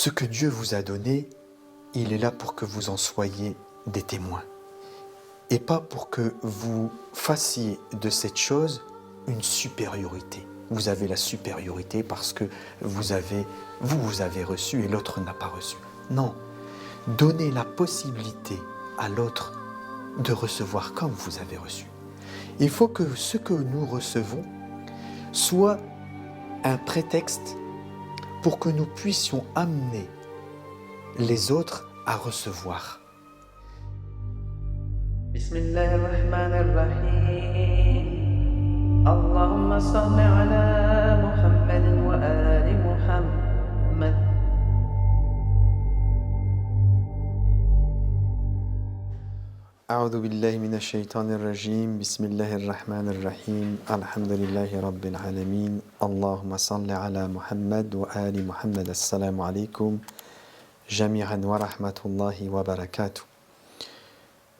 Ce que Dieu vous a donné, il est là pour que vous en soyez des témoins. Et pas pour que vous fassiez de cette chose une supériorité. Vous avez la supériorité parce que vous avez reçu et l'autre n'a pas reçu. Non, donnez la possibilité à l'autre de recevoir comme vous avez reçu. Il faut que ce que nous recevons soit un prétexte pour que nous puissions amener les autres à recevoir. Bismillahirrahmanirrahim. Allahumma salli ala Muhammadin wa ali Muhammad. أعوذ بالله من الشيطان الرجيم بسم الله الرحمن الرحيم الحمد لله رب العالمين اللهم صل على محمد وآل محمد السلام عليكم جميعا ورحمة الله وبركاته.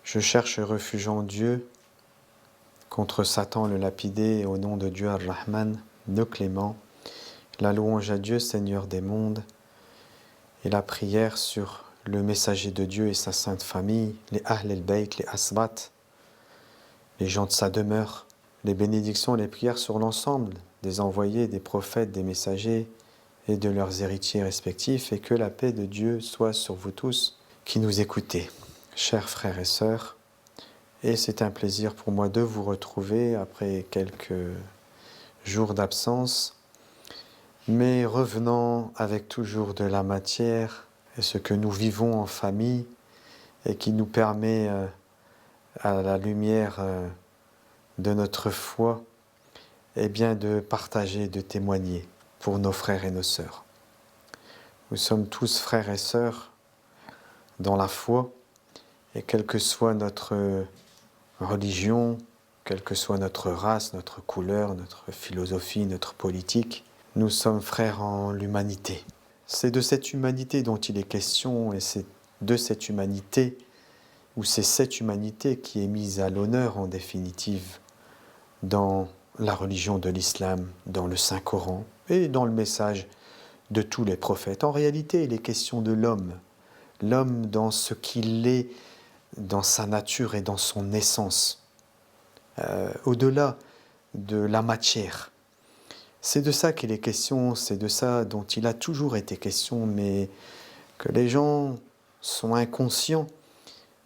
Je cherche refuge en Dieu contre Satan le lapidé et au nom de Dieu Ar-Rahman, le clément, la louange à Dieu Seigneur des mondes et la prière sur le messager de Dieu et sa sainte famille, les Ahl el-Bayt, les Asbat, les gens de sa demeure, les bénédictions et les prières sur l'ensemble des envoyés, des prophètes, des messagers et de leurs héritiers respectifs, et que la paix de Dieu soit sur vous tous qui nous écoutez, chers frères et sœurs. Et c'est un plaisir pour moi de vous retrouver après quelques jours d'absence, mais revenant avec toujours de la matière et ce que nous vivons en famille et qui nous permet à la lumière de notre foi eh bien de partager, de témoigner pour nos frères et nos sœurs. Nous sommes tous frères et sœurs dans la foi et quelle que soit notre religion, quelle que soit notre race, notre couleur, notre philosophie, notre politique, nous sommes frères en l'humanité. C'est de cette humanité dont il est question et c'est de cette humanité, ou c'est cette humanité qui est mise à l'honneur en définitive dans la religion de l'islam, dans le Saint-Coran et dans le message de tous les prophètes. En réalité, il est question de l'homme dans ce qu'il est, dans sa nature et dans son essence, au-delà de la matière. C'est de ça qu'il est question, c'est de ça dont il a toujours été question, mais que les gens sont inconscients,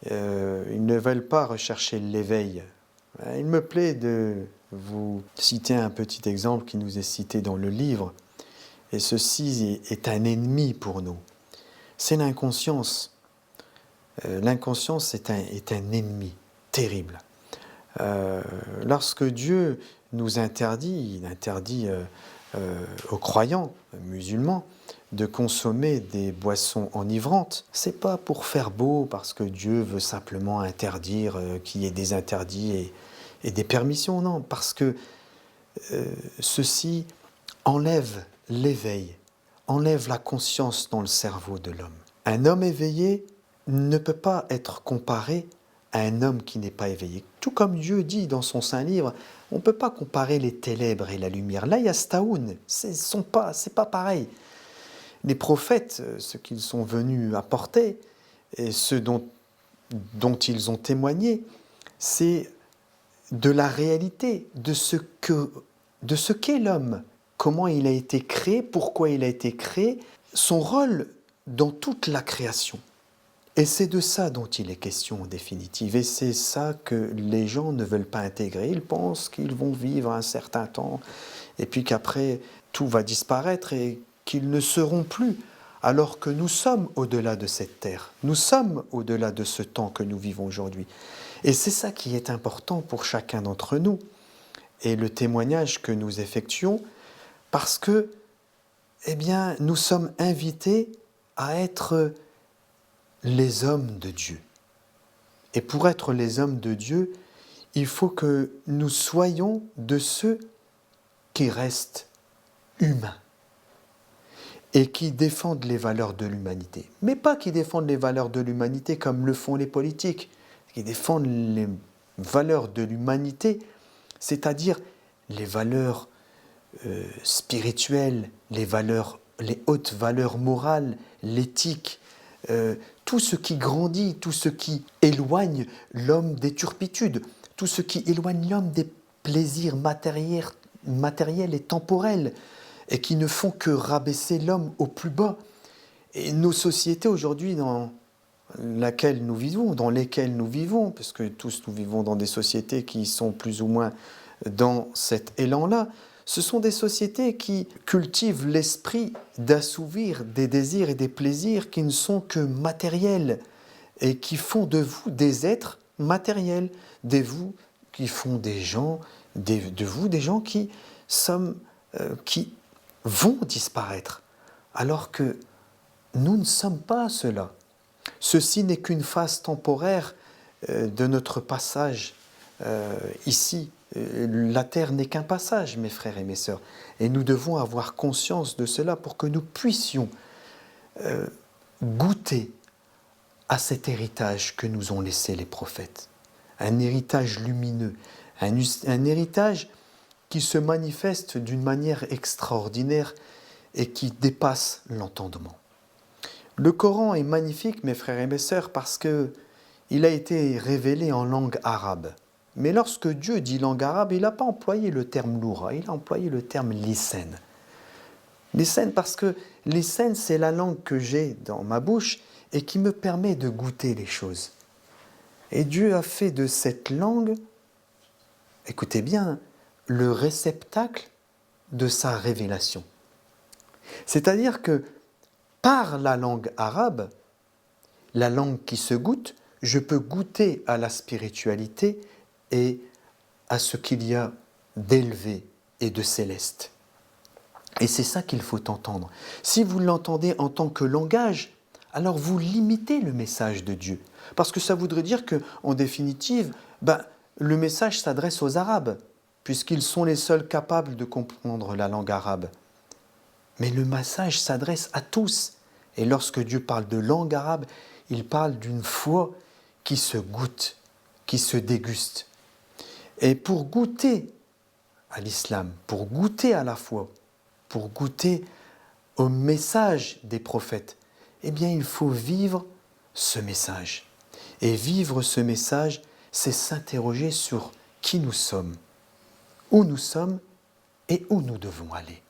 ils ne veulent pas rechercher l'éveil. Il me plaît de vous citer un petit exemple qui nous est cité dans le livre, et ceci est un ennemi pour nous. C'est l'inconscience. L'inconscience est un ennemi terrible. Lorsque Dieu nous interdit, il interdit aux croyants musulmans de consommer des boissons enivrantes. C'est pas pour faire beau, parce que Dieu veut simplement interdire qu'il y ait des interdits et des permissions, non, parce que ceci enlève l'éveil, enlève la conscience dans le cerveau de l'homme. Un homme éveillé ne peut pas être comparé à un homme qui n'est pas éveillé. Tout comme Dieu dit dans son saint livre, on ne peut pas comparer les ténèbres et la lumière. Là, yastaoun, c'est pas pareil. Les prophètes, ce qu'ils sont venus apporter, et ce dont ils ont témoigné, c'est de la réalité, de ce qu'est l'homme, comment il a été créé, pourquoi il a été créé, son rôle dans toute la création. Et c'est de ça dont il est question en définitive. Et c'est ça que les gens ne veulent pas intégrer. Ils pensent qu'ils vont vivre un certain temps et puis qu'après tout va disparaître et qu'ils ne seront plus. Alors que nous sommes au-delà de cette terre. Nous sommes au-delà de ce temps que nous vivons aujourd'hui. Et c'est ça qui est important pour chacun d'entre nous. Et le témoignage que nous effectuons, parce que, eh bien, nous sommes invités à être les hommes de Dieu. Et pour être les hommes de Dieu, il faut que nous soyons de ceux qui restent humains et qui défendent les valeurs de l'humanité. Mais pas qui défendent les valeurs de l'humanité comme le font les politiques, qui défendent les valeurs de l'humanité, c'est-à-dire les valeurs spirituelles, les hautes valeurs morales, l'éthique, tout ce qui grandit, tout ce qui éloigne l'homme des turpitudes, tout ce qui éloigne l'homme des plaisirs matériels et temporels, et qui ne font que rabaisser l'homme au plus bas. Et nos sociétés aujourd'hui dans lesquelles nous vivons, parce que tous nous vivons dans des sociétés qui sont plus ou moins dans cet élan-là, ce sont des sociétés qui cultivent l'esprit d'assouvir des désirs et des plaisirs qui ne sont que matériels et qui font de vous des êtres matériels, qui font de vous des gens qui vont disparaître, alors que nous ne sommes pas cela. Ceci n'est qu'une phase temporaire de notre passage ici. La terre n'est qu'un passage, mes frères et mes sœurs. Et nous devons avoir conscience de cela pour que nous puissions goûter à cet héritage que nous ont laissé les prophètes. Un héritage lumineux, un héritage qui se manifeste d'une manière extraordinaire et qui dépasse l'entendement. Le Coran est magnifique, mes frères et mes sœurs, parce qu'il a été révélé en langue arabe. Mais lorsque Dieu dit langue arabe, il n'a pas employé le terme loura, il a employé le terme lisan. Lisan parce que lisan, c'est la langue que j'ai dans ma bouche et qui me permet de goûter les choses. Et Dieu a fait de cette langue, écoutez bien, le réceptacle de sa révélation. C'est-à-dire que par la langue arabe, la langue qui se goûte, je peux goûter à la spiritualité et à ce qu'il y a d'élevé et de céleste. Et c'est ça qu'il faut entendre. Si vous l'entendez en tant que langage, alors vous limitez le message de Dieu. Parce que ça voudrait dire qu'en définitive, le message s'adresse aux Arabes, puisqu'ils sont les seuls capables de comprendre la langue arabe. Mais le message s'adresse à tous. Et lorsque Dieu parle de langue arabe, il parle d'une foi qui se goûte, qui se déguste. Et pour goûter à l'islam, pour goûter à la foi, pour goûter au message des prophètes, eh bien il faut vivre ce message. Et vivre ce message, c'est s'interroger sur qui nous sommes, où nous sommes et où nous devons aller.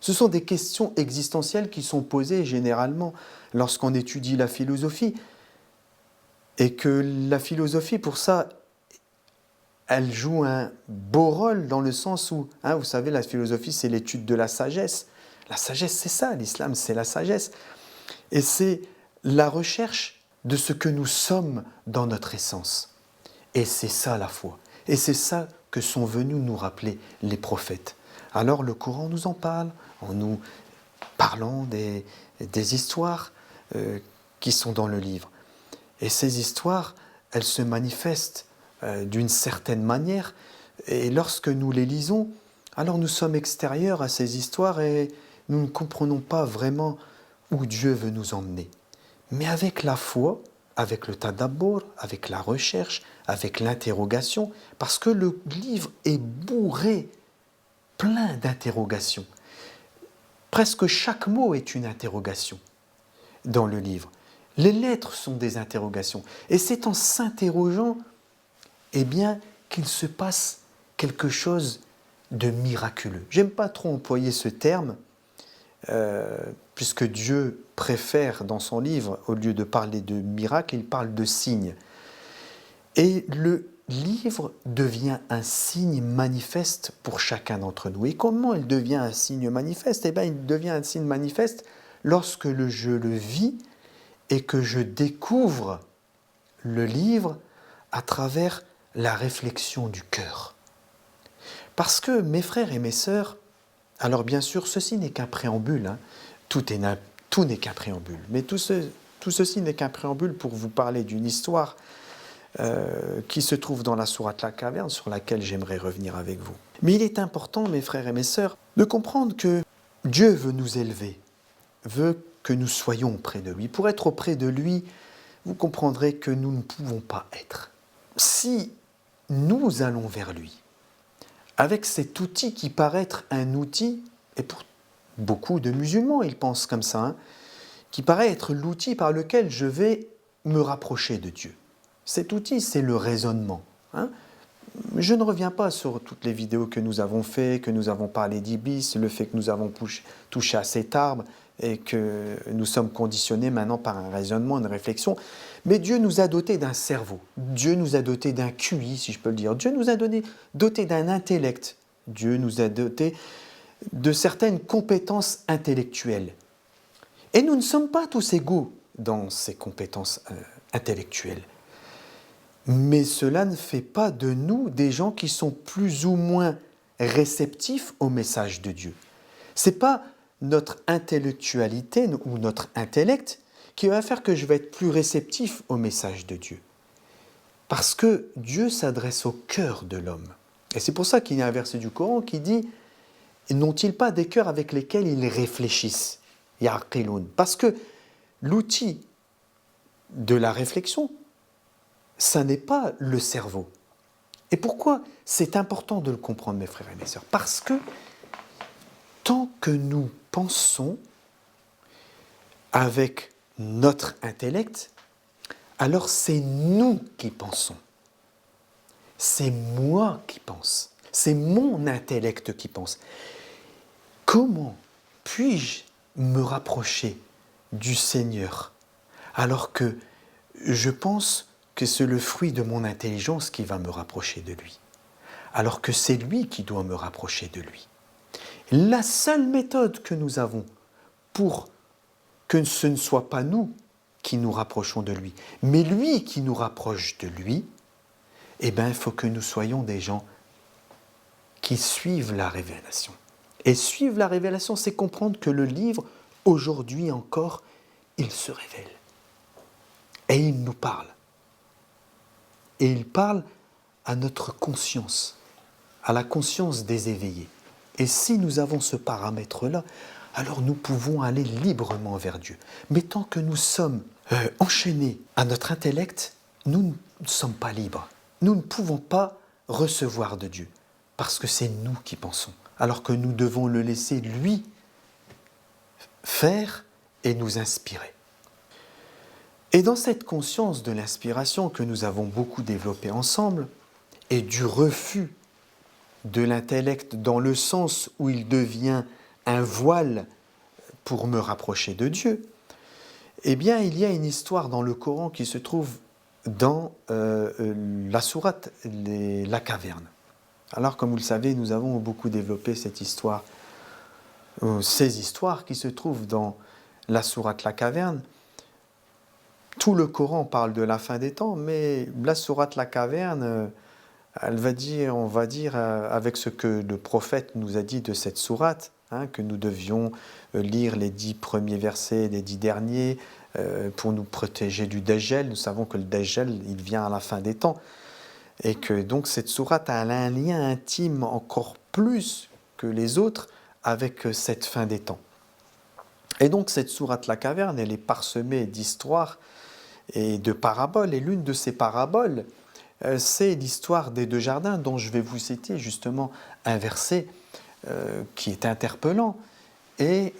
Ce sont des questions existentielles qui sont posées généralement lorsqu'on étudie la philosophie. Et que la philosophie, pour ça, elle joue un beau rôle dans le sens où, vous savez, la philosophie, c'est l'étude de la sagesse. La sagesse, c'est ça, l'islam, c'est la sagesse. Et c'est la recherche de ce que nous sommes dans notre essence. Et c'est ça la foi. Et c'est ça que sont venus nous rappeler les prophètes. Alors le Coran nous en parle, en nous parlant des histoires qui sont dans le livre. Et ces histoires, elles se manifestent d'une certaine manière. Et lorsque nous les lisons, alors nous sommes extérieurs à ces histoires et nous ne comprenons pas vraiment où Dieu veut nous emmener. Mais avec la foi, avec le tadabbur, avec la recherche, avec l'interrogation, parce que le livre est bourré, plein d'interrogations. Presque chaque mot est une interrogation dans le livre. Les lettres sont des interrogations. Et c'est en s'interrogeant, qu'il se passe quelque chose de miraculeux. J'aime pas trop employer ce terme, puisque Dieu préfère dans son livre, au lieu de parler de miracle, il parle de signe. Et le livre devient un signe manifeste pour chacun d'entre nous. Et comment il devient un signe manifeste ? Il devient un signe manifeste lorsque je le vis et que je découvre le livre à travers la réflexion du cœur. Parce que, mes frères et mes sœurs, alors bien sûr, ceci n'est qu'un préambule, tout n'est qu'un préambule, mais tout ceci n'est qu'un préambule pour vous parler d'une histoire qui se trouve dans la sourate La Caverne, sur laquelle j'aimerais revenir avec vous. Mais il est important, mes frères et mes sœurs, de comprendre que Dieu veut nous élever, veut que nous soyons auprès de lui. Pour être auprès de lui, vous comprendrez que nous ne pouvons pas être. Si nous allons vers lui, avec cet outil qui paraît être un outil, et pour beaucoup de musulmans, ils pensent comme ça, qui paraît être l'outil par lequel je vais me rapprocher de Dieu. Cet outil, c'est le raisonnement. Hein. Je ne reviens pas sur toutes les vidéos que nous avons faites, que nous avons parlé d'Iblis, le fait que nous avons touché à cet arbre et que nous sommes conditionnés maintenant par un raisonnement, une réflexion. Mais Dieu nous a dotés d'un cerveau, Dieu nous a dotés d'un QI, si je peux le dire, Dieu nous a dotés d'un intellect, Dieu nous a dotés de certaines compétences intellectuelles. Et nous ne sommes pas tous égaux dans ces compétences intellectuelles. Mais cela ne fait pas de nous des gens qui sont plus ou moins réceptifs au message de Dieu. Ce n'est pas notre intellectualité ou notre intellect qui va faire que je vais être plus réceptif au message de Dieu. Parce que Dieu s'adresse au cœur de l'homme. Et c'est pour ça qu'il y a un verset du Coran qui dit « N'ont-ils pas des cœurs avec lesquels ils réfléchissent ?» Ya'qilun. Parce que l'outil de la réflexion, ça n'est pas le cerveau. Et pourquoi c'est important de le comprendre, mes frères et mes sœurs? Parce que tant que nous pensons avec notre intellect, alors c'est nous qui pensons. C'est moi qui pense. C'est mon intellect qui pense. Comment puis-je me rapprocher du Seigneur alors que je pense que c'est le fruit de mon intelligence qui va me rapprocher de lui, alors que c'est lui qui doit me rapprocher de lui. La seule méthode que nous avons pour que ce ne soit pas nous qui nous rapprochons de lui, mais lui qui nous rapproche de lui, eh bien, il faut que nous soyons des gens qui suivent la révélation. Et suivre la révélation, c'est comprendre que le livre, aujourd'hui encore, il se révèle. Et il nous parle. Et il parle à notre conscience, à la conscience des éveillés. Et si nous avons ce paramètre-là, alors nous pouvons aller librement vers Dieu. Mais tant que nous sommes enchaînés à notre intellect, nous ne sommes pas libres. Nous ne pouvons pas recevoir de Dieu, parce que c'est nous qui pensons, alors que nous devons le laisser lui faire et nous inspirer. Et dans cette conscience de l'inspiration que nous avons beaucoup développée ensemble, et du refus de l'intellect dans le sens où il devient un voile pour me rapprocher de Dieu, eh bien il y a une histoire dans le Coran qui se trouve dans la sourate La Caverne. Alors comme vous le savez, nous avons beaucoup développé cette histoire, ces histoires qui se trouvent dans la sourate La Caverne. Tout le Coran parle de la fin des temps, mais la sourate La Caverne, elle va dire, on va dire, avec ce que le prophète nous a dit de cette sourate, que nous devions lire les 10 premiers versets, les 10 derniers, pour nous protéger du Dajjal. Nous savons que le Dajjal, il vient à la fin des temps. Et que donc cette sourate a un lien intime encore plus que les autres avec cette fin des temps. Et donc cette sourate La Caverne, elle est parsemée d'histoires et de paraboles. Et l'une de ces paraboles, c'est l'histoire des 2 jardins, dont je vais vous citer justement un verset qui est interpellant et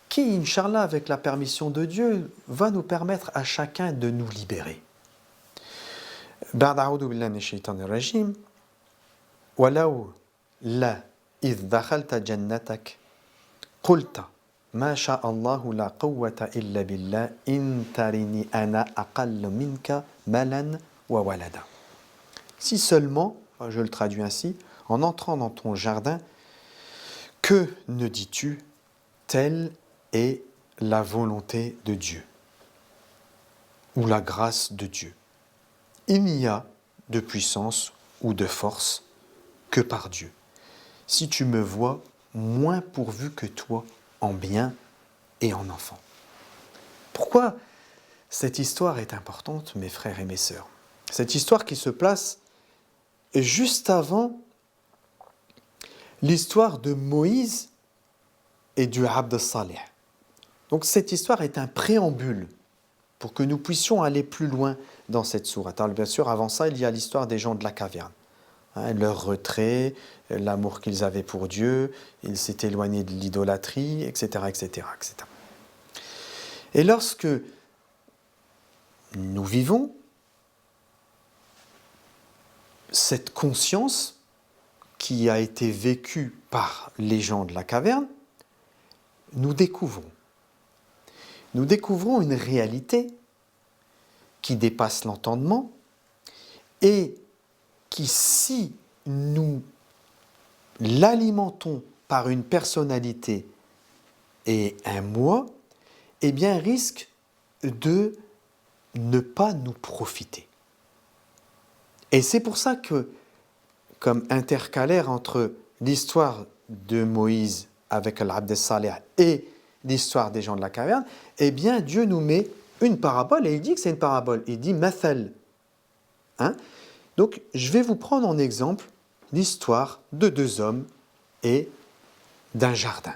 qui, Inch'Allah, avec la permission de Dieu, va nous permettre à chacun de nous libérer. بعد أعوذ بالله من الشيطان الرجيم ولو لا إذ دخلت جنتك قلت ما شاء الله لا قوة إلا بالله إن ترني أنا أقل منك مالا وولدا. Si seulement, je le traduis ainsi, en entrant dans ton jardin, que ne dis-tu? Telle est la volonté de Dieu ou la grâce de Dieu. Il n'y a de puissance ou de force que par Dieu. Si tu me vois moins pourvu que toi en bien et en enfant. Pourquoi cette histoire est importante, mes frères et mes sœurs? Cette histoire qui se place juste avant l'histoire de Moïse et du Abd Salih. Donc cette histoire est un préambule pour que nous puissions aller plus loin dans cette sourate. Alors bien sûr, avant ça, il y a l'histoire des gens de la caverne. Leur retrait, l'amour qu'ils avaient pour Dieu, ils s'étaient éloignés de l'idolâtrie, etc., etc., etc. Et lorsque nous vivons cette conscience qui a été vécue par les gens de la caverne, nous découvrons une réalité qui dépasse l'entendement et qui, si nous l'alimentons par une personnalité et un moi, eh bien risque de ne pas nous profiter. Et c'est pour ça que, comme intercalaire entre l'histoire de Moïse avec l'Abd Saleh et l'histoire des gens de la caverne, eh bien Dieu nous met une parabole et il dit que c'est une parabole. Il dit « mathal ». Donc je vais vous prendre en exemple l'histoire de deux hommes et d'un jardin.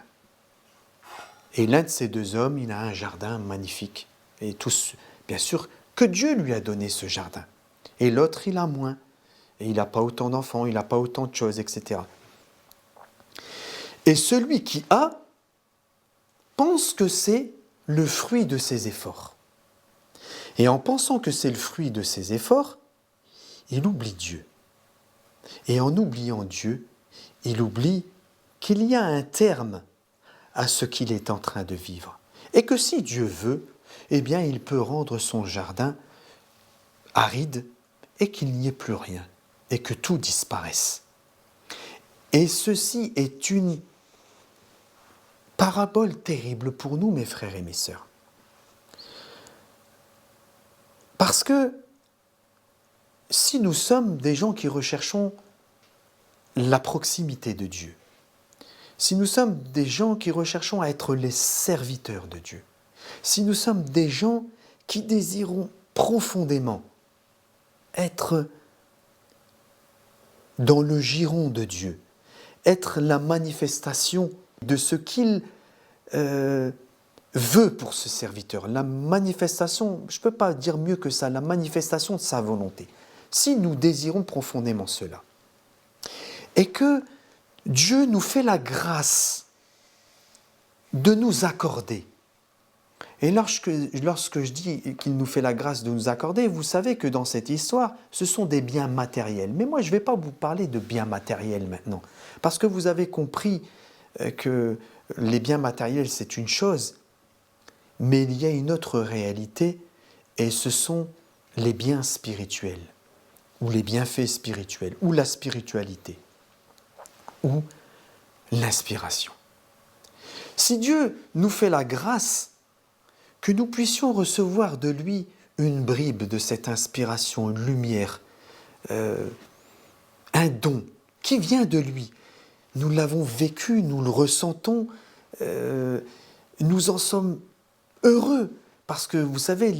Et l'un de ces deux hommes, il a un jardin magnifique. Et tous, bien sûr, que Dieu lui a donné ce jardin. Et l'autre, il a moins. Et il n'a pas autant d'enfants, il n'a pas autant de choses, etc. Et celui qui a pense que c'est le fruit de ses efforts. Et en pensant que c'est le fruit de ses efforts, il oublie Dieu. Et en oubliant Dieu, il oublie qu'il y a un terme à ce qu'il est en train de vivre. Et que si Dieu veut, eh bien il peut rendre son jardin aride et qu'il n'y ait plus rien, et que tout disparaisse. Et ceci est une parabole terrible pour nous, mes frères et mes sœurs. Parce que si nous sommes des gens qui recherchons la proximité de Dieu, si nous sommes des gens qui recherchons à être les serviteurs de Dieu, si nous sommes des gens qui désirons profondément être dans le giron de Dieu, être la manifestation de ce qu'il veut pour ce serviteur, la manifestation, je ne peux pas dire mieux que ça, la manifestation de sa volonté. Si nous désirons profondément cela, et que Dieu nous fait la grâce de nous accorder, et lorsque je dis qu'il nous fait la grâce de nous accorder, vous savez que dans cette histoire, ce sont des biens matériels. Mais moi, je ne vais pas vous parler de biens matériels maintenant, parce que vous avez compris que les biens matériels, c'est une chose, mais il y a une autre réalité, et ce sont les biens spirituels, ou les bienfaits spirituels, ou la spiritualité, ou l'inspiration. Si Dieu nous fait la grâce que nous puissions recevoir de lui une bribe de cette inspiration, une lumière, un don qui vient de lui, nous l'avons vécu, nous le ressentons, nous en sommes heureux, parce que vous savez,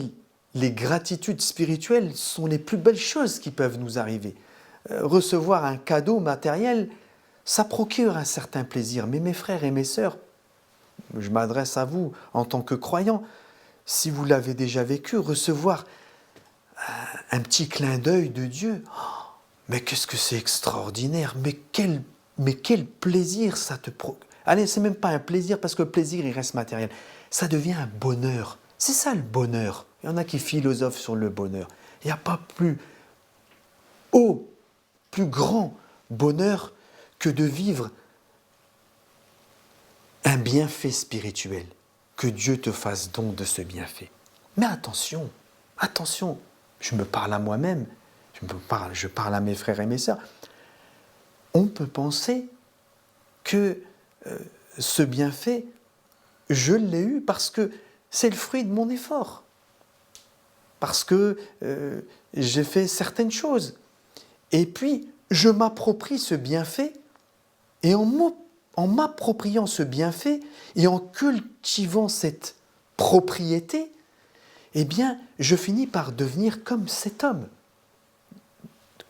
les gratitudes spirituelles sont les plus belles choses qui peuvent nous arriver. Recevoir un cadeau matériel, ça procure un certain plaisir. Mais mes frères et mes sœurs, je m'adresse à vous en tant que croyants, si vous l'avez déjà vécu, recevoir un petit clin d'œil de Dieu, oh, mais qu'est-ce que c'est extraordinaire, mais quel plaisir ça te procure. Allez, c'est même pas un plaisir, parce que le plaisir, il reste matériel. Ça devient un bonheur. C'est ça le bonheur. Il y en a qui philosophent sur le bonheur. Il n'y a pas plus haut, plus grand bonheur que de vivre un bienfait spirituel. Que Dieu te fasse don de ce bienfait. Mais attention, attention, je me parle à moi-même, je parle à mes frères et mes sœurs. On peut penser que ce bienfait, je l'ai eu parce que c'est le fruit de mon effort. Parce que j'ai fait certaines choses. Et puis, je m'approprie ce bienfait, et en m'appropriant ce bienfait et en cultivant cette propriété, eh bien, je finis par devenir comme cet homme.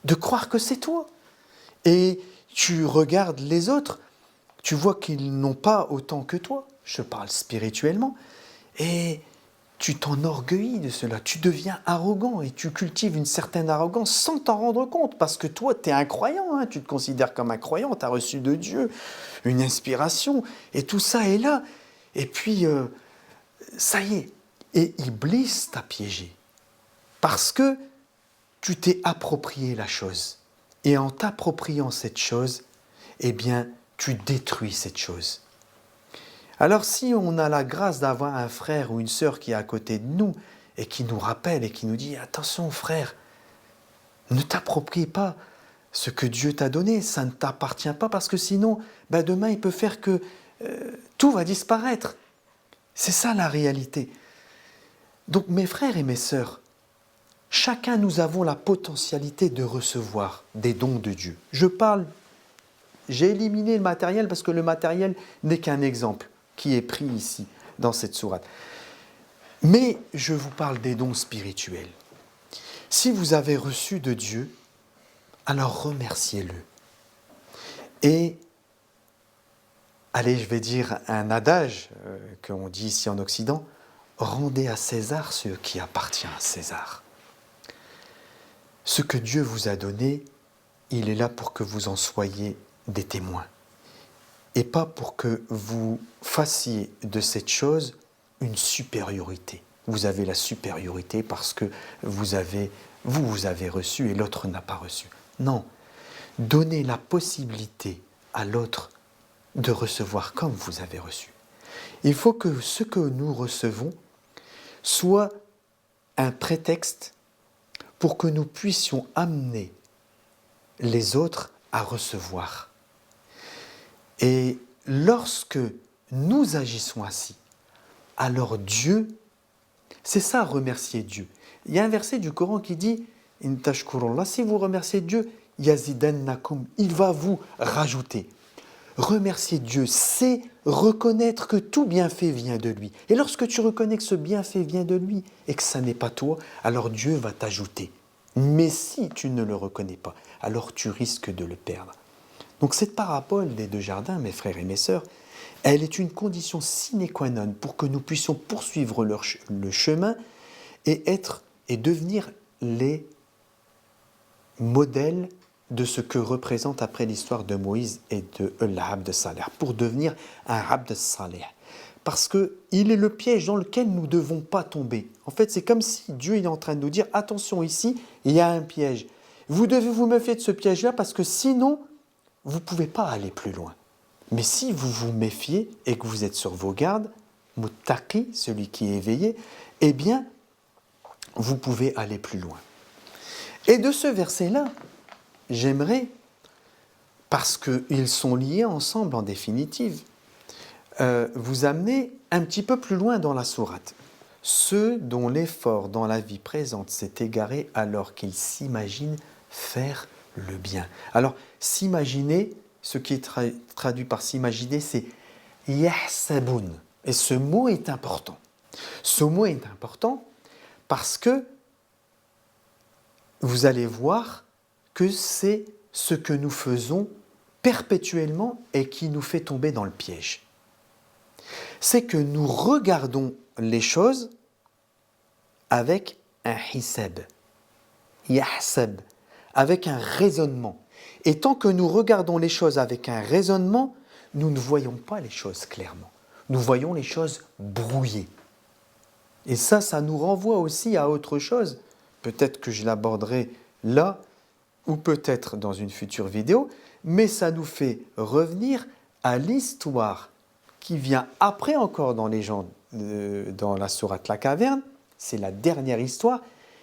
De croire que c'est toi. Et tu regardes les autres, tu vois qu'ils n'ont pas autant que toi. Je parle spirituellement. Et tu t'enorgueillis de cela. Tu deviens arrogant et tu cultives une certaine arrogance sans t'en rendre compte. Parce que toi, tu es un croyant. Tu te considères comme un croyant. Tu as reçu de Dieu une inspiration. Et tout ça est là. Et puis, ça y est, Et Iblis t'a piégé. Parce que tu t'es approprié la chose. Et en t'appropriant cette chose, eh bien, tu détruis cette chose. Alors si on a la grâce d'avoir un frère ou une sœur qui est à côté de nous et qui nous rappelle et qui nous dit « Attention frère, ne t'approprie pas ce que Dieu t'a donné, ça ne t'appartient pas parce que sinon, demain il peut faire que tout va disparaître. » C'est ça la réalité. Donc mes frères et mes sœurs, chacun nous avons la potentialité de recevoir des dons de Dieu. J'ai éliminé le matériel parce que le matériel n'est qu'un exemple qui est pris ici, dans cette sourate. Mais je vous parle des dons spirituels. Si vous avez reçu de Dieu, alors remerciez-le. Et, allez, je vais dire un adage qu'on dit ici en Occident, rendez à César ce qui appartient à César. Ce que Dieu vous a donné, il est là pour que vous en soyez des témoins. Et pas pour que vous fassiez de cette chose une supériorité. Vous avez la supériorité parce que vous avez reçu et l'autre n'a pas reçu. Non, donnez la possibilité à l'autre de recevoir comme vous avez reçu. Il faut que ce que nous recevons soit un prétexte pour que nous puissions amener les autres à recevoir. Et lorsque nous agissons ainsi, alors Dieu, c'est ça remercier Dieu. Il y a un verset du Coran qui dit « In tashkurullah » si vous remerciez Dieu, « yazidannakum » il va vous rajouter. Remercier Dieu, c'est reconnaître que tout bienfait vient de lui. Et lorsque tu reconnais que ce bienfait vient de lui et que ça n'est pas toi, alors Dieu va t'ajouter. Mais si tu ne le reconnais pas, alors tu risques de le perdre. Donc cette parabole des deux jardins, mes frères et mes sœurs, elle est une condition sine qua non pour que nous puissions poursuivre le chemin et devenir les modèles de ce que représente après l'histoire de Moïse et de l'Abd Saleh, pour devenir un Abd Saleh. Parce qu'il est le piège dans lequel nous ne devons pas tomber. En fait, c'est comme si Dieu est en train de nous dire « Attention, ici, il y a un piège. Vous devez vous méfier de ce piège-là parce que sinon, vous ne pouvez pas aller plus loin. Mais si vous vous méfiez et que vous êtes sur vos gardes, muttaqi, celui qui est éveillé, eh bien, vous pouvez aller plus loin. » Et de ce verset-là, j'aimerais, parce qu'ils sont liés ensemble en définitive, vous amener un petit peu plus loin dans la sourate. Ceux dont l'effort dans la vie présente s'est égaré alors qu'ils s'imaginent faire le bien. Alors, s'imaginer, ce qui est traduit par s'imaginer, c'est « yahsaboun ». Et ce mot est important. Ce mot est important parce que vous allez voir que c'est ce que nous faisons perpétuellement et qui nous fait tomber dans le piège. C'est que nous regardons les choses avec un hisab, yahsab, avec un raisonnement. Et tant que nous regardons les choses avec un raisonnement, nous ne voyons pas les choses clairement. Nous voyons les choses brouillées. Et ça nous renvoie aussi à autre chose. Peut-être que je l'aborderai là, ou peut-être dans une future vidéo, mais ça nous fait revenir à l'histoire qui vient après encore dans dans la sourate La Caverne. C'est la dernière histoire,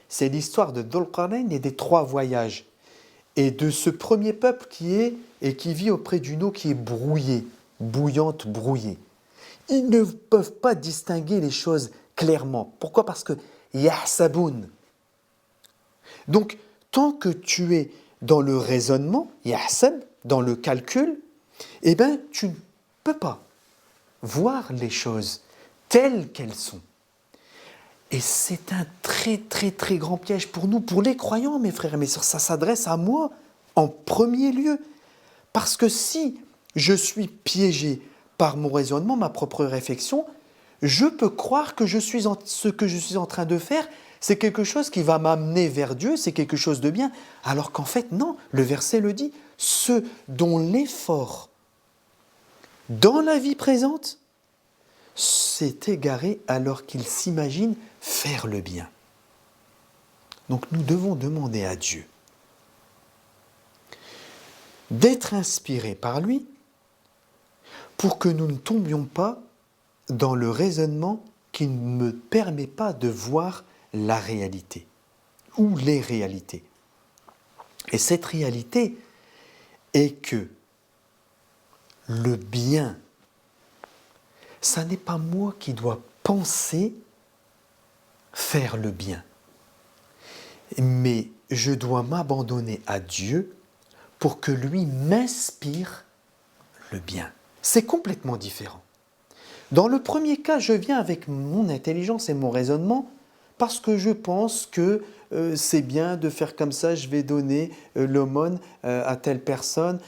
c'est l'histoire de Dhul Qarnayn et des 3 voyages. Et de ce premier peuple qui vit auprès d'une eau qui est brouillée, bouillante, brouillée. Ils ne peuvent pas distinguer les choses clairement. Pourquoi ? Parce que yahsaboun. Donc, tant que tu es dans le raisonnement, yahsab, dans le calcul, eh bien, tu ne peux pas voir les choses telles qu'elles sont. Et c'est un très, très, très grand piège pour nous, pour les croyants, mes frères et mes sœurs. Ça s'adresse à moi en premier lieu. Parce que si je suis piégé par mon raisonnement, ma propre réflexion, je peux croire que ce que je suis en train de faire, c'est quelque chose qui va m'amener vers Dieu, c'est quelque chose de bien. Alors qu'en fait, non, le verset le dit, ceux dont l'effort dans la vie présente s'est égaré alors qu'il s'imagine faire le bien. Donc nous devons demander à Dieu d'être inspirés par lui pour que nous ne tombions pas dans le raisonnement qui ne me permet pas de voir la réalité ou les réalités. Et cette réalité est que le bien, ça n'est pas moi qui dois penser faire le bien, mais je dois m'abandonner à Dieu pour que lui m'inspire le bien. C'est complètement différent. Dans le premier cas, je viens avec mon intelligence et mon raisonnement parce que je pense que c'est bien de faire comme ça, je vais donner l'aumône à telle personne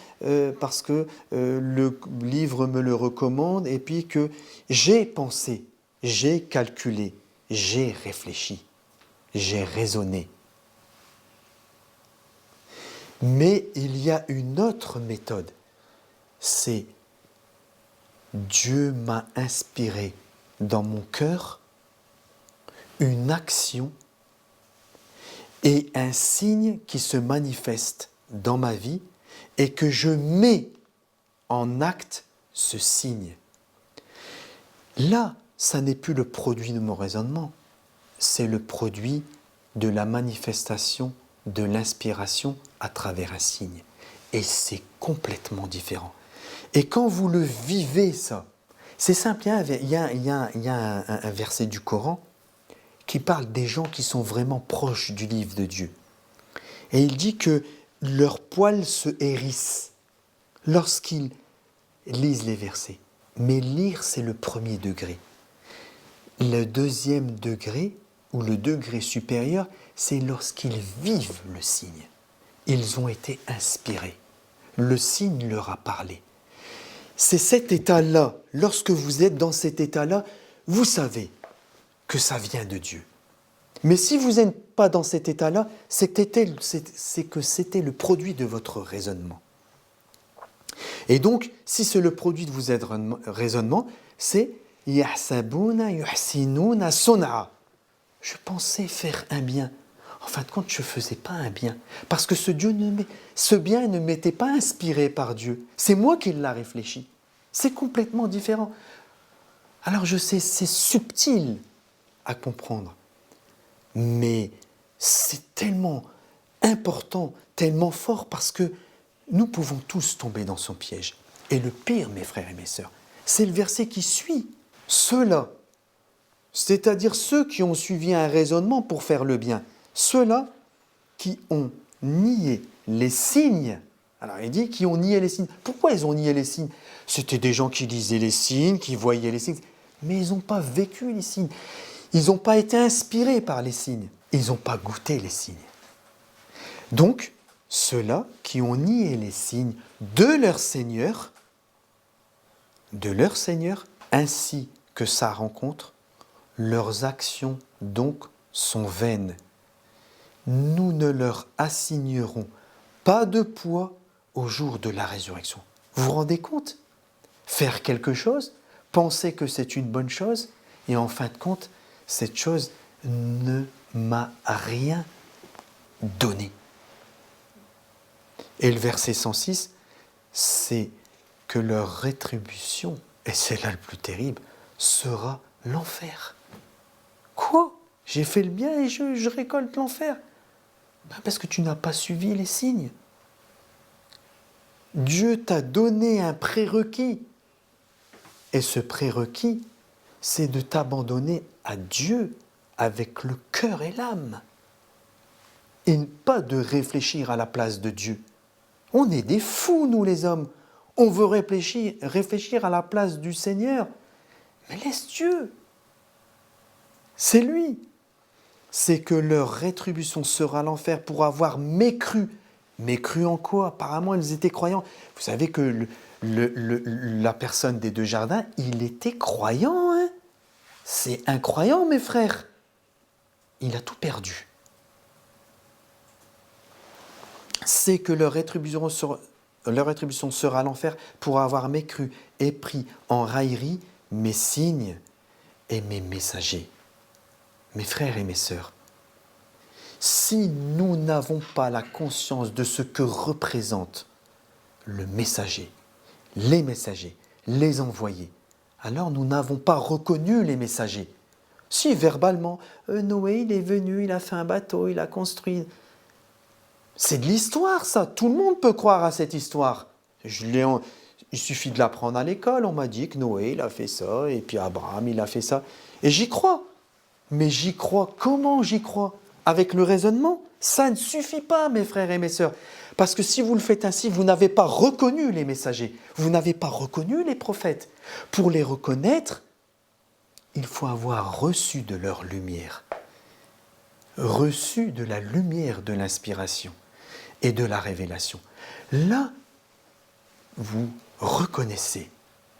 parce que le livre me le recommande et puis que j'ai pensé, j'ai calculé, j'ai réfléchi, j'ai raisonné. Mais il y a une autre méthode, c'est Dieu m'a inspiré dans mon cœur une action et un signe qui se manifeste dans ma vie et que je mets en acte ce signe. Là, ça n'est plus le produit de mon raisonnement, c'est le produit de la manifestation de l'inspiration à travers un signe. Et c'est complètement différent. Et quand vous le vivez, ça, c'est simple, il y a un verset du Coran qui parle des gens qui sont vraiment proches du livre de Dieu. Et il dit que leurs poils se hérissent lorsqu'ils lisent les versets. Mais lire, c'est le premier degré. Le deuxième degré, ou le degré supérieur, c'est lorsqu'ils vivent le signe. Ils ont été inspirés. Le signe leur a parlé. C'est cet état-là, lorsque vous êtes dans cet état-là, vous savez que ça vient de Dieu. Mais si vous n'êtes pas dans cet état-là, c'est que c'était le produit de votre raisonnement. Et donc, si c'est le produit de votre raisonnement, c'est « yahsabuna yuhsinuna sun'a ». Je pensais faire un bien. En fin de compte, je ne faisais pas un bien. Parce que ce bien ne m'était pas inspiré par Dieu. C'est moi qui l'ai réfléchi. C'est complètement différent. Alors je sais, c'est subtil à comprendre. Mais c'est tellement important, tellement fort, parce que nous pouvons tous tomber dans son piège. Et le pire, mes frères et mes sœurs, c'est le verset qui suit. Ceux-là, c'est-à-dire ceux qui ont suivi un raisonnement pour faire le bien, ceux-là qui ont nié les signes. Alors il dit qui ont nié les signes. Pourquoi ils ont nié les signes? C'était des gens qui lisaient les signes, qui voyaient les signes, mais ils n'ont pas vécu les signes. Ils n'ont pas été inspirés par les signes. Ils n'ont pas goûté les signes. Donc, ceux-là qui ont nié les signes de leur Seigneur, ainsi que sa rencontre, leurs actions donc sont vaines. Nous ne leur assignerons pas de poids au jour de la résurrection. Vous vous rendez compte? Faire quelque chose, penser que c'est une bonne chose, et en fin de compte, cette chose ne m'a rien donné. Et le verset 106, c'est que leur rétribution, et c'est là le plus terrible, sera l'enfer. Quoi? J'ai fait le bien et je récolte l'enfer. Parce que tu n'as pas suivi les signes. Dieu t'a donné un prérequis. Et ce prérequis, c'est de t'abandonner à Dieu avec le cœur et l'âme. Et pas de réfléchir à la place de Dieu. On est des fous, nous les hommes. On veut réfléchir à la place du Seigneur. Mais laisse Dieu. C'est lui. C'est que leur rétribution sera l'enfer pour avoir mécru. Mécru en quoi? Apparemment, ils étaient croyants. Vous savez que la personne des deux jardins, il était croyant. Hein? C'est incroyant, mes frères. Il a tout perdu. C'est que leur rétribution sera l'enfer pour avoir mécru et pris en raillerie mes signes et mes messagers. Mes frères et mes sœurs, si nous n'avons pas la conscience de ce que représente le messager, les envoyés, alors nous n'avons pas reconnu les messagers. Si verbalement, Noé il est venu, il a fait un bateau, il a construit. C'est de l'histoire ça, tout le monde peut croire à cette histoire. Il suffit de l'apprendre à l'école, on m'a dit que Noé il a fait ça, et puis Abraham il a fait ça. Et j'y crois. Mais j'y crois, comment j'y crois? Avec le raisonnement? Ça ne suffit pas, mes frères et mes sœurs. Parce que si vous le faites ainsi, vous n'avez pas reconnu les messagers, vous n'avez pas reconnu les prophètes. Pour les reconnaître, il faut avoir reçu de leur lumière, reçu de la lumière de l'inspiration et de la révélation. Là, vous reconnaissez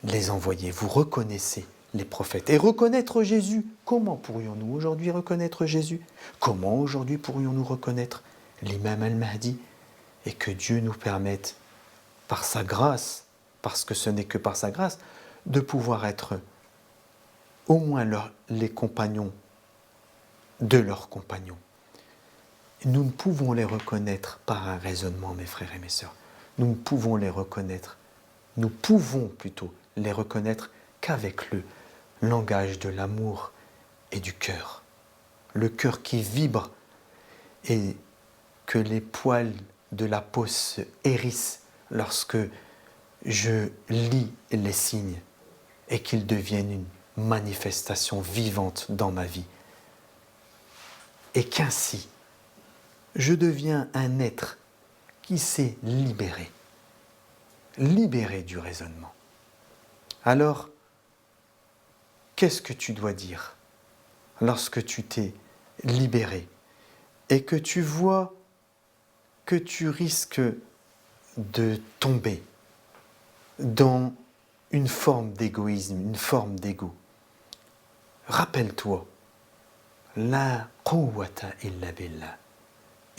les envoyés, vous reconnaissez les prophètes. Et reconnaître Jésus, comment pourrions-nous aujourd'hui reconnaître Jésus? Comment aujourd'hui pourrions-nous reconnaître l'imam al-Mahdi? Et que Dieu nous permette, par sa grâce, parce que ce n'est que par sa grâce, de pouvoir être au moins les compagnons de leurs compagnons. Nous ne pouvons les reconnaître par un raisonnement, mes frères et mes sœurs. Nous ne pouvons les reconnaître, nous pouvons plutôt les reconnaître qu'avec le langage de l'amour et du cœur. Le cœur qui vibre et que les poils de la peau se hérissent lorsque je lis les signes et qu'ils deviennent une manifestation vivante dans ma vie. Et qu'ainsi, je deviens un être qui s'est libéré du raisonnement. Alors, qu'est-ce que tu dois dire lorsque tu t'es libéré et que tu vois que tu risques de tomber dans une forme d'égoïsme, une forme d'ego? Rappelle-toi, la quwwata illa billah,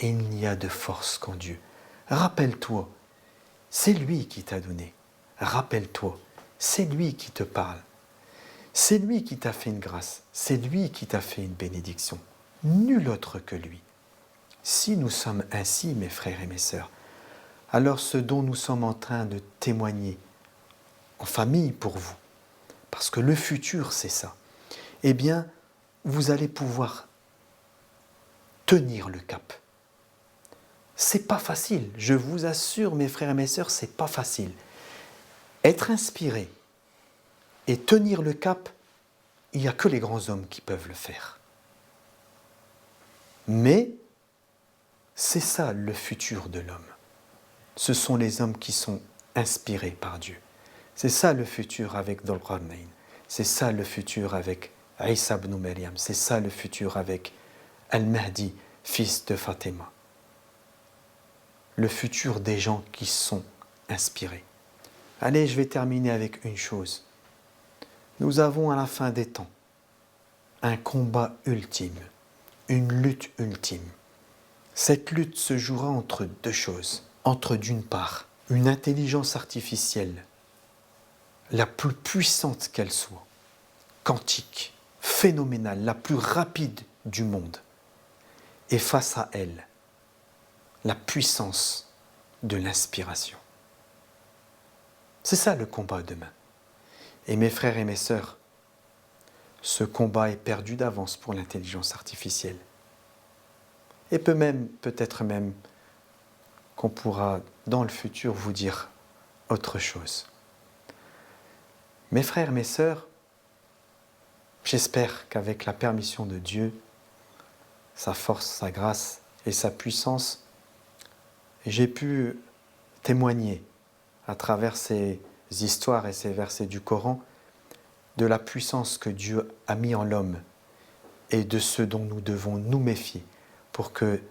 il n'y a de force qu'en Dieu. Rappelle-toi, c'est lui qui t'a donné. Rappelle-toi, c'est lui qui te parle. C'est lui qui t'a fait une grâce. C'est lui qui t'a fait une bénédiction. Nul autre que lui. Si nous sommes ainsi, mes frères et mes sœurs, alors ce dont nous sommes en train de témoigner en famille pour vous, parce que le futur c'est ça, eh bien, vous allez pouvoir tenir le cap. C'est pas facile, je vous assure, mes frères et mes sœurs, c'est pas facile. Être inspiré et tenir le cap, il n'y a que les grands hommes qui peuvent le faire. Mais c'est ça le futur de l'homme. Ce sont les hommes qui sont inspirés par Dieu. C'est ça le futur avec Dhul Qarnayn. C'est ça le futur avec Isa ibn Maryam. C'est ça le futur avec Al-Mahdi, fils de Fatima. Le futur des gens qui sont inspirés. Allez, je vais terminer avec une chose. Nous avons à la fin des temps un combat ultime, une lutte ultime. Cette lutte se jouera entre deux choses. Entre d'une part, une intelligence artificielle, la plus puissante qu'elle soit, quantique, phénoménale, la plus rapide du monde, et face à elle, la puissance de l'inspiration. C'est ça le combat demain. Et mes frères et mes sœurs, ce combat est perdu d'avance pour l'intelligence artificielle. Et peut-être même qu'on pourra dans le futur vous dire autre chose. Mes frères, mes sœurs, j'espère qu'avec la permission de Dieu, sa force, sa grâce et sa puissance, j'ai pu témoigner à travers ces histoires et ces versets du Coran de la puissance que Dieu a mis en l'homme et de ce dont nous devons nous méfier pour que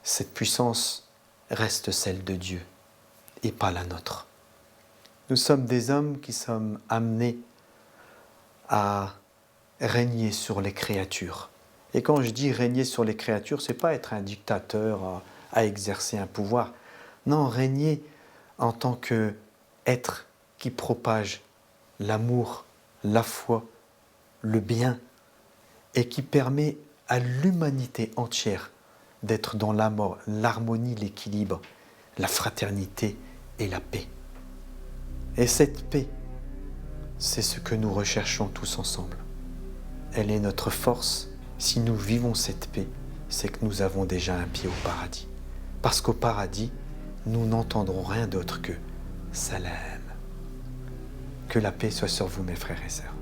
cette puissance reste celle de Dieu et pas la nôtre. Nous sommes des hommes qui sommes amenés à régner sur les créatures. Et quand je dis régner sur les créatures, ce n'est pas être un dictateur à exercer un pouvoir. Non, régner en tant qu'être qui propage l'amour, la foi, le bien, et qui permet à l'humanité entière d'être dans l'amour, l'harmonie, l'équilibre, la fraternité et la paix. Et cette paix, c'est ce que nous recherchons tous ensemble. Elle est notre force. Si nous vivons cette paix, c'est que nous avons déjà un pied au paradis. Parce qu'au paradis, nous n'entendrons rien d'autre que salam. Que la paix soit sur vous, mes frères et sœurs.